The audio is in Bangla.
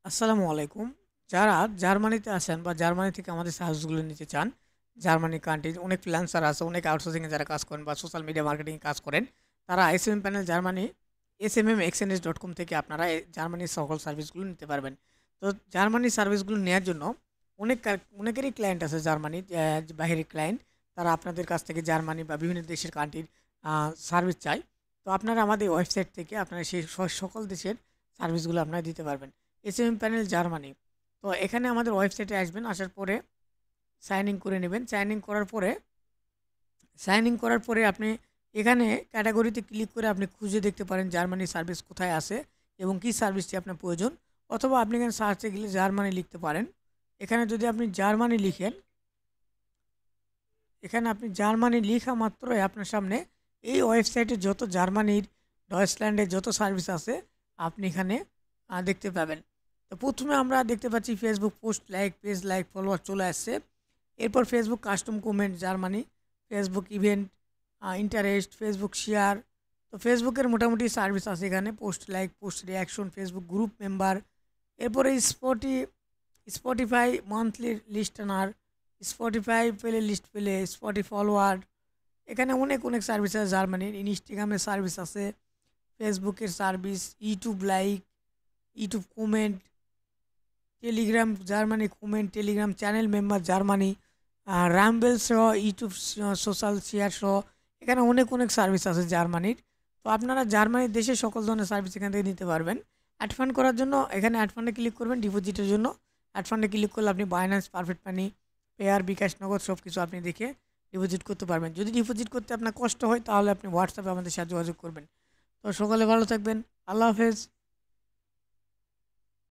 আসসালামু আলাইকুম। যারা জার্মানিতে আছেন বা জার্মানি থেকে আমাদের সার্ভিসগুলো নিতে চান, জার্মানি কান্ট্রি অনেক ফ্রিল্যান্সার আছে, অনেক আউটসোর্সিংয়ে যারা কাজ করেন বা সোশ্যাল মিডিয়া মার্কেটিংয়ে কাজ করেন, তারা এসএমএম প্যানেল জার্মানি smmexchange.com থেকে আপনারা জার্মানির সকল সার্ভিসগুলো নিতে পারবেন। তো জার্মানির সার্ভিসগুলো নেয়ার জন্য অনেকেরই ক্লায়েন্ট আছে জার্মানির বাহিরের ক্লায়েন্ট। তারা আপনাদের কাছ থেকে জার্মানি বা বিভিন্ন দেশের কান্ট্রির সার্ভিস চায়। তো আপনারা আমাদের ওয়েবসাইট থেকে আপনারা সেই সকল দেশের সার্ভিসগুলো আপনারা দিতে পারবেন। SMM panel Germany. তো এখানে আমাদের ওয়েবসাইটে আসবেন, আসার পরে সাইন ইন করে নেবেন। সাইন ইন করার পরে আপনি এখানে ক্যাটাগরিতে ক্লিক করে আপনি খুঁজে দেখতে পারেন জার্মানির সার্ভিস কোথায় আছে এবং কী সার্ভিসটি আপনার প্রয়োজন। অথবা আপনি এখানে সার্চে গেলে জার্মানি লিখতে পারেন। এখানে যদি আপনি জার্মানি লিখেন, এখানে আপনি জার্মানি লেখা মাত্রই আপনার সামনে এই ওয়েবসাইটে যত জার্মানির ডয়েচল্যান্ডের যত সার্ভিস আছে আপনি এখানে দেখতে পাবেন। তো প্রথমে আমরা দেখতে পাচ্ছি Facebook post like, page like, follower চলে আসছে। এরপর Facebook custom comment Germany, Facebook event, interest, Facebook share. তো ফেসবুকের মোটামুটি সার্ভিস আছে এখানে, post like, post reaction, Facebook group member. এরপরে Spotify monthly listener, Spotify play list play, follower. এখানে অনেক অনেক সার্ভিস আছে জার্মানির। ইনস্টাগ্রামের সার্ভিস আছে, ফেসবুকের service, YouTube like, YouTube comment, Telegram Germany comment, Telegram channel member Germany, Rumble সহ ইউটিউব সোশ্যাল শেয়ার সহ এখানে অনেক অনেক সার্ভিস আছে জার্মানির। তো আপনারা জার্মানির দেশের সকল ধরনের সার্ভিস এখান থেকে নিতে পারবেন। অ্যাড ফান্ড করার জন্য এখানে অ্যাড ফান্ডে ক্লিক করবেন, ডিপোজিটের জন্য অ্যাড ফান্ডে ক্লিক করলে আপনি বাইন্যান্স, পারফেক্ট মানি, পেয়ার, বিকাশ, নগদ সব কিছু আপনি দেখে ডিপোজিট করতে পারবেন। যদি ডিপোজিট করতে আপনার কষ্ট হয় তাহলে আপনি হোয়াটসঅ্যাপে আমাদের সাথে যোগাযোগ করবেন। তো সকালে ভালো থাকবেন। আল্লাহ হাফেজ।